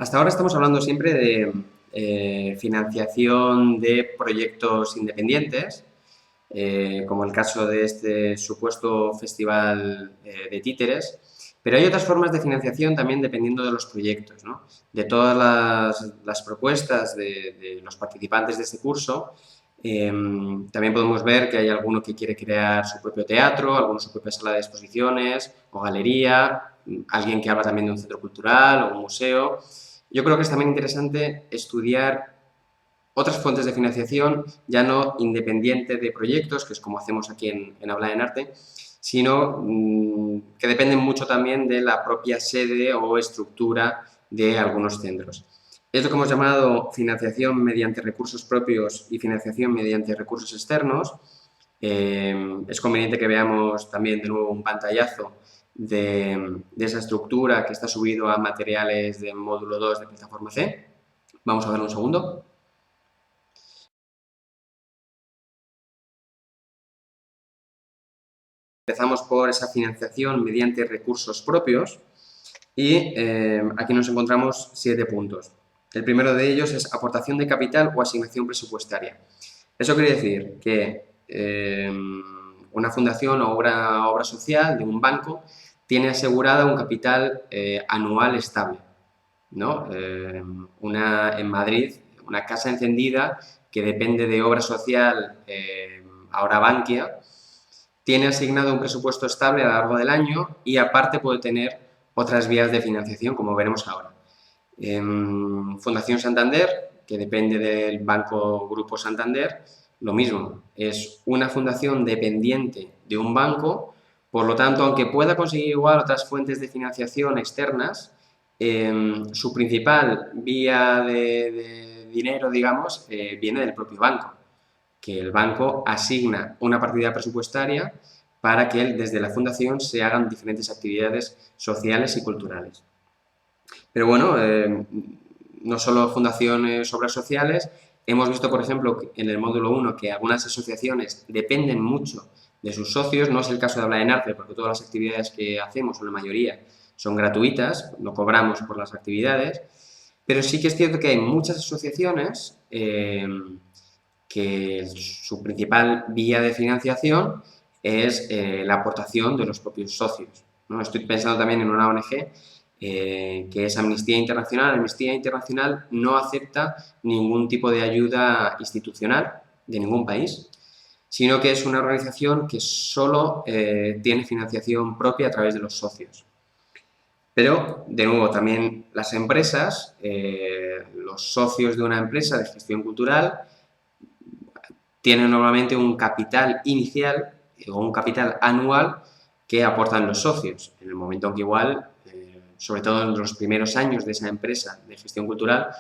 Hasta ahora estamos hablando siempre de financiación de proyectos independientes, como el caso de este supuesto festival de títeres, pero hay otras formas de financiación también dependiendo de los proyectos, ¿no? De todas las propuestas de los participantes de este curso, también podemos ver que hay alguno que quiere crear su propio teatro, alguno su propia sala de exposiciones o galería, alguien que habla también de un centro cultural o un museo. Yo creo que es también interesante estudiar otras fuentes de financiación, ya no independiente de proyectos, que es como hacemos aquí en Habla en Arte, sino que dependen mucho también de la propia sede o estructura de algunos centros. Es lo que hemos llamado financiación mediante recursos propios y financiación mediante recursos externos. Es conveniente que veamos también de nuevo un pantallazo de esa estructura que está subido a materiales del módulo 2 de plataforma C. Vamos a ver un segundo. Empezamos por esa financiación mediante recursos propios y aquí nos encontramos 7 puntos. El primero de ellos es aportación de capital o asignación presupuestaria. Eso quiere decir que una fundación o obra social de un banco tiene asegurada un capital anual estable, ¿no? En Madrid, una casa encendida que depende de obra social, ahora Bankia, tiene asignado un presupuesto estable a lo largo del año y aparte puede tener otras vías de financiación, como veremos ahora. Fundación Santander, que depende del Banco Grupo Santander, lo mismo, es una fundación dependiente de un banco, por lo tanto, aunque pueda conseguir igual otras fuentes de financiación externas, su principal vía de dinero, digamos, viene del propio banco, que el banco asigna una partida presupuestaria para que desde la fundación se hagan diferentes actividades sociales y culturales. Pero bueno, no solo fundaciones, obras sociales, hemos visto, por ejemplo, en el módulo 1 que algunas asociaciones dependen mucho de sus socios, no es el caso de Habla en Arte, porque todas las actividades que hacemos, o la mayoría, son gratuitas, no cobramos por las actividades, pero sí que es cierto que hay muchas asociaciones que su principal vía de financiación es la aportación de los propios socios, ¿no? Estoy pensando también en una ONG que es Amnistía Internacional. Amnistía Internacional no acepta ningún tipo de ayuda institucional de ningún país, sino que es una organización que solo tiene financiación propia a través de los socios. Pero, de nuevo, también las empresas, los socios de una empresa de gestión cultural, tienen normalmente un capital inicial o un capital anual que aportan los socios. En el momento en que igual, sobre todo en los primeros años de esa empresa de gestión cultural,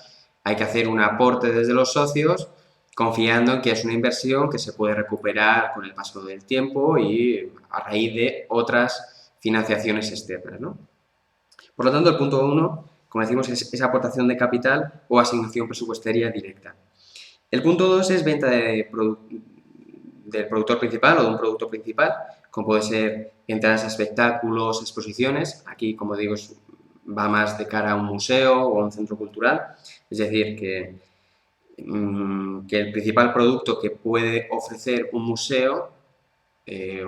hay que hacer un aporte desde los socios confiando en que es una inversión que se puede recuperar con el paso del tiempo y a raíz de otras financiaciones externas, ¿no? Por lo tanto, el punto 1, como decimos, es esa aportación de capital o asignación presupuestaria directa. El punto 2 es venta del productor principal o de un producto principal, como puede ser entradas a espectáculos, exposiciones. Aquí, como digo, va más de cara a un museo o a un centro cultural. Es decir, que el principal producto que puede ofrecer un museo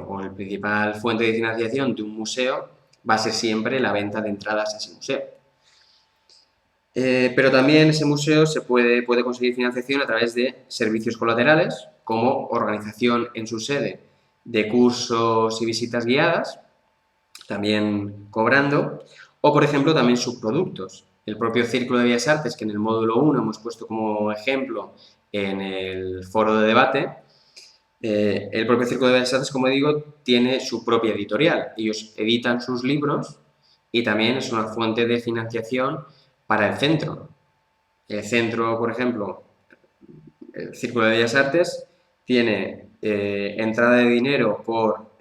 o el principal fuente de financiación de un museo va a ser siempre la venta de entradas a ese museo. Pero también ese museo se puede conseguir financiación a través de servicios colaterales, como organización en su sede de cursos y visitas guiadas, también cobrando, o por ejemplo también subproductos. El propio Círculo de Bellas Artes, que en el módulo 1 hemos puesto como ejemplo en el foro de debate, el propio Círculo de Bellas Artes, como digo, tiene su propia editorial. Ellos editan sus libros y también es una fuente de financiación para el centro. El centro, por ejemplo, el Círculo de Bellas Artes, tiene entrada de dinero por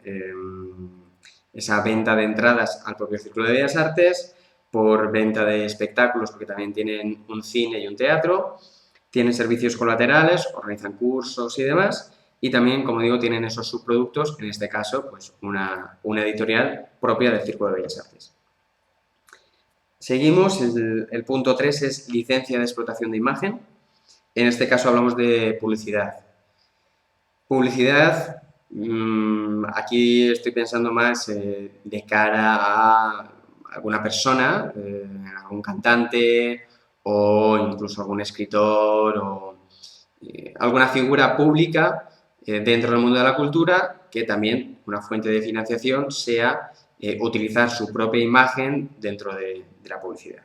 esa venta de entradas al propio Círculo de Bellas Artes, por venta de espectáculos, porque también tienen un cine y un teatro, tienen servicios colaterales, organizan cursos y demás, y también, como digo, tienen esos subproductos, en este caso, pues una editorial propia del Círculo de Bellas Artes. Seguimos, el punto 3 es licencia de explotación de imagen. En este caso hablamos de publicidad. Publicidad, aquí estoy pensando más de cara a alguna persona, algún cantante o incluso algún escritor o alguna figura pública dentro del mundo de la cultura que también una fuente de financiación sea utilizar su propia imagen dentro de la publicidad.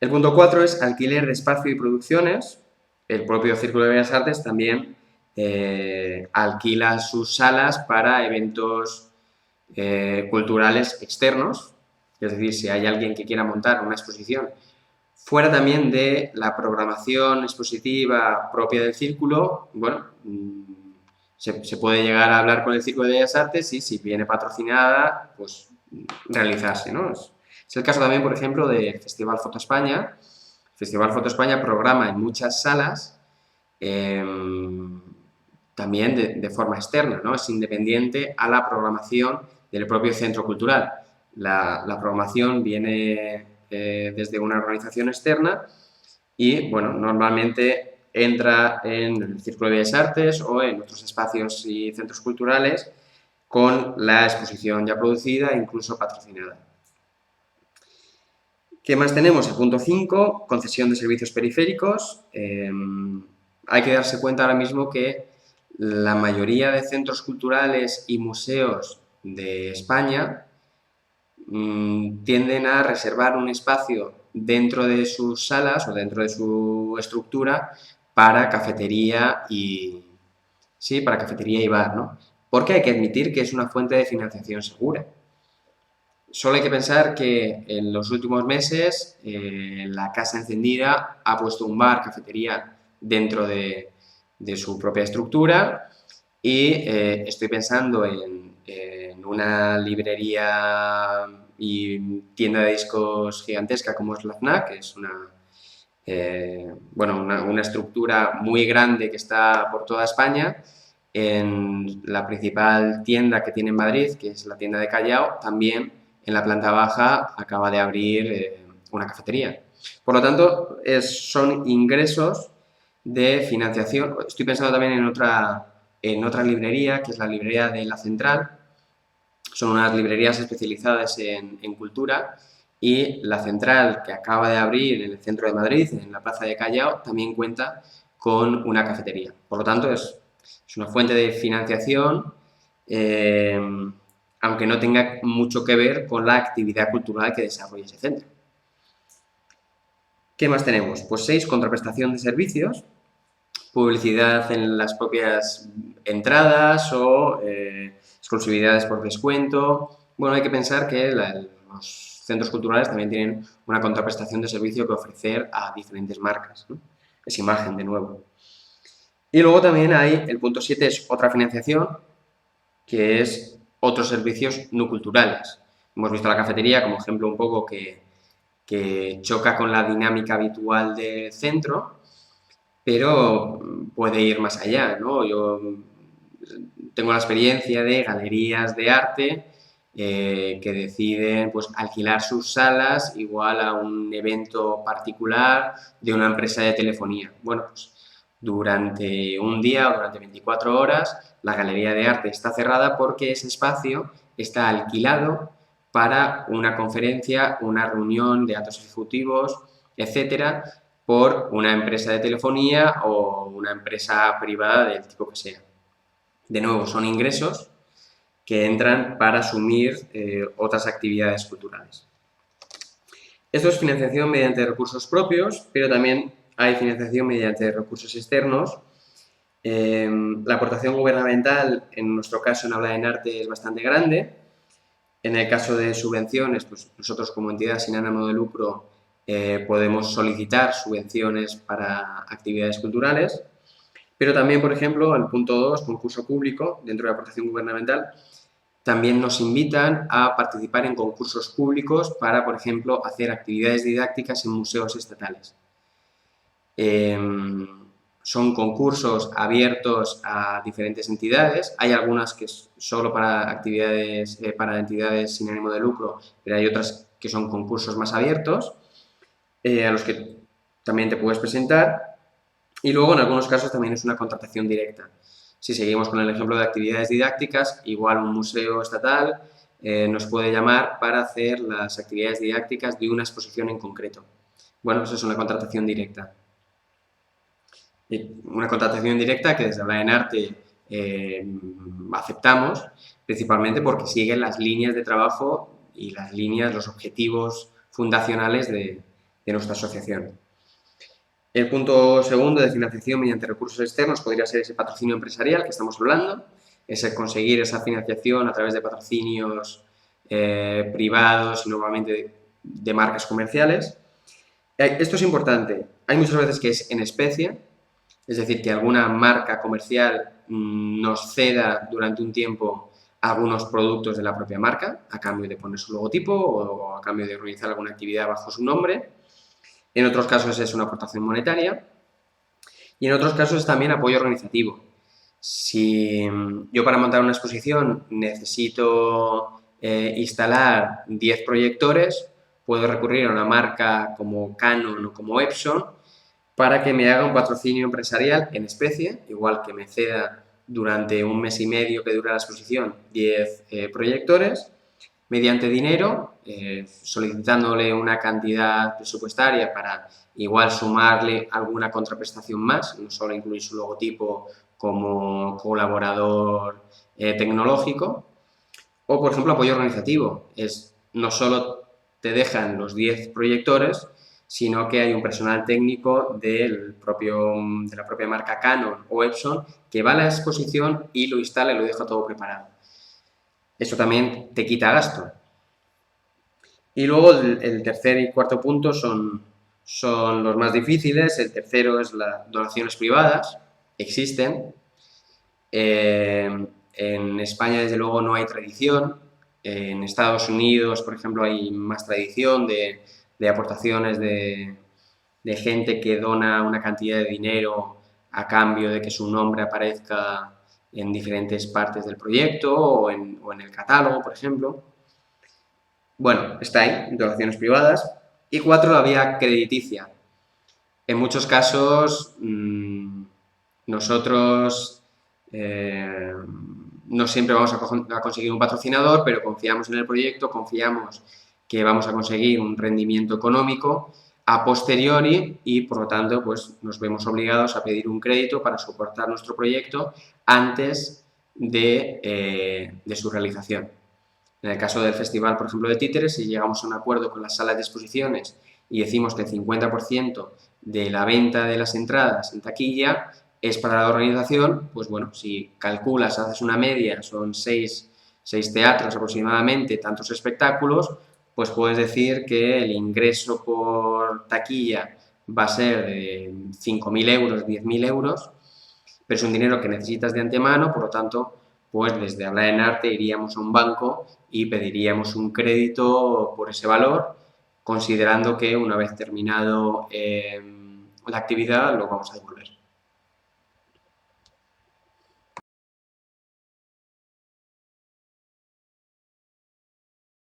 El punto 4 es alquiler de espacio y producciones. El propio Círculo de Bellas Artes también alquila sus salas para eventos culturales externos, es decir, si hay alguien que quiera montar una exposición fuera también de la programación expositiva propia del Círculo, bueno, se puede llegar a hablar con el Círculo de Bellas Artes y si viene patrocinada, pues realizarse, ¿no? Es el caso también, por ejemplo, de Festival Foto España. Festival Foto España programa en muchas salas también de forma externa, ¿no? Es independiente a la programación del propio centro cultural. La programación viene desde una organización externa y, bueno, normalmente entra en el Círculo de Bellas Artes o en otros espacios y centros culturales con la exposición ya producida e incluso patrocinada. ¿Qué más tenemos? El punto 5, concesión de servicios periféricos. Hay que darse cuenta ahora mismo que la mayoría de centros culturales y museos de España tienden a reservar un espacio dentro de sus salas o dentro de su estructura para cafetería y bar, ¿no? Porque hay que admitir que es una fuente de financiación segura. Solo hay que pensar que en los últimos meses la Casa Encendida ha puesto un bar, cafetería dentro de su propia estructura y estoy pensando en una librería y tienda de discos gigantesca como es la FNAC, que es una estructura muy grande que está por toda España. En la principal tienda que tiene en Madrid, que es la tienda de Callao, también en la planta baja acaba de abrir una cafetería. Por lo tanto, son ingresos de financiación. Estoy pensando también en otra librería, que es la librería de La Central. Son unas librerías especializadas en cultura y La Central, que acaba de abrir en el centro de Madrid, en la plaza de Callao, también cuenta con una cafetería. Por lo tanto, es una fuente de financiación aunque no tenga mucho que ver con la actividad cultural que desarrolla ese centro. ¿Qué más tenemos? Pues 6, contraprestación de servicios, publicidad en las propias entradas o exclusividades por descuento. Bueno, hay que pensar que los centros culturales también tienen una contraprestación de servicio que ofrecer a diferentes marcas, ¿no? Es imagen, de nuevo. Y luego también hay, el punto 7 es otra financiación, que es otros servicios no culturales. Hemos visto la cafetería como ejemplo un poco que choca con la dinámica habitual del centro, pero puede ir más allá, ¿no? Yo tengo la experiencia de galerías de arte que deciden pues, alquilar sus salas igual a un evento particular de una empresa de telefonía. Bueno, pues durante un día o durante 24 horas la galería de arte está cerrada porque ese espacio está alquilado para una conferencia, una reunión de altos ejecutivos, etcétera, por una empresa de telefonía o una empresa privada del tipo que sea. De nuevo, son ingresos que entran para asumir otras actividades culturales. Esto es financiación mediante recursos propios, pero también hay financiación mediante recursos externos. La aportación gubernamental, en nuestro caso en Habla en Arte, es bastante grande. En el caso de subvenciones, pues nosotros como entidad sin ánimo de lucro podemos solicitar subvenciones para actividades culturales, pero también, por ejemplo, el punto 2, concurso público, dentro de la aportación gubernamental, también nos invitan a participar en concursos públicos para, por ejemplo, hacer actividades didácticas en museos estatales. Son concursos abiertos a diferentes entidades. Hay algunas que es solo para actividades, para entidades sin ánimo de lucro, pero hay otras que son concursos más abiertos, a los que también te puedes presentar. Y luego, en algunos casos, también es una contratación directa. Si seguimos con el ejemplo de actividades didácticas, igual un museo estatal nos puede llamar para hacer las actividades didácticas de una exposición en concreto. Bueno, eso es una contratación directa. Una contratación directa que desde Habla en Arte aceptamos, principalmente porque siguen las líneas de trabajo y los objetivos fundacionales de nuestra asociación. El punto segundo de financiación mediante recursos externos podría ser ese patrocinio empresarial que estamos hablando, es el conseguir esa financiación a través de patrocinios privados y normalmente de marcas comerciales. Esto es importante. Hay muchas veces que es en especie, es decir, que alguna marca comercial nos ceda durante un tiempo algunos productos de la propia marca a cambio de poner su logotipo o a cambio de organizar alguna actividad bajo su nombre. En otros casos es una aportación monetaria y en otros casos es también apoyo organizativo. Si yo para montar una exposición necesito instalar 10 proyectores, puedo recurrir a una marca como Canon o como Epson para que me haga un patrocinio empresarial en especie, igual que me ceda durante un mes y medio que dura la exposición 10 proyectores, mediante dinero, solicitándole una cantidad presupuestaria para igual sumarle alguna contraprestación más, no solo incluir su logotipo como colaborador tecnológico, o por ejemplo apoyo organizativo, es no solo te dejan los 10 proyectores, sino que hay un personal técnico de la propia marca Canon o Epson que va a la exposición y lo instala y lo deja todo preparado. Eso también te quita gasto. Y luego el tercer y cuarto punto son los más difíciles. El tercero es las donaciones privadas. Existen. En España, desde luego, no hay tradición. En Estados Unidos, por ejemplo, hay más tradición de aportaciones de gente que dona una cantidad de dinero a cambio de que su nombre aparezca en diferentes partes del proyecto o en el catálogo, por ejemplo. Bueno, está ahí, donaciones privadas. Y 4, la vía crediticia. En muchos casos, nosotros no siempre vamos a conseguir un patrocinador, pero confiamos en el proyecto, confiamos que vamos a conseguir un rendimiento económico a posteriori y, por lo tanto, pues nos vemos obligados a pedir un crédito para soportar nuestro proyecto antes de su realización. En el caso del festival, por ejemplo, de títeres, si llegamos a un acuerdo con las salas de exposiciones y decimos que el 50% de la venta de las entradas en taquilla es para la organización, pues bueno, si calculas, haces una media, son 6 teatros aproximadamente, tantos espectáculos, pues puedes decir que el ingreso por taquilla va a ser de 5.000 euros, 10.000 euros, pero es un dinero que necesitas de antemano, por lo tanto, pues desde Habla en Arte iríamos a un banco y pediríamos un crédito por ese valor, considerando que una vez terminado la actividad lo vamos a devolver.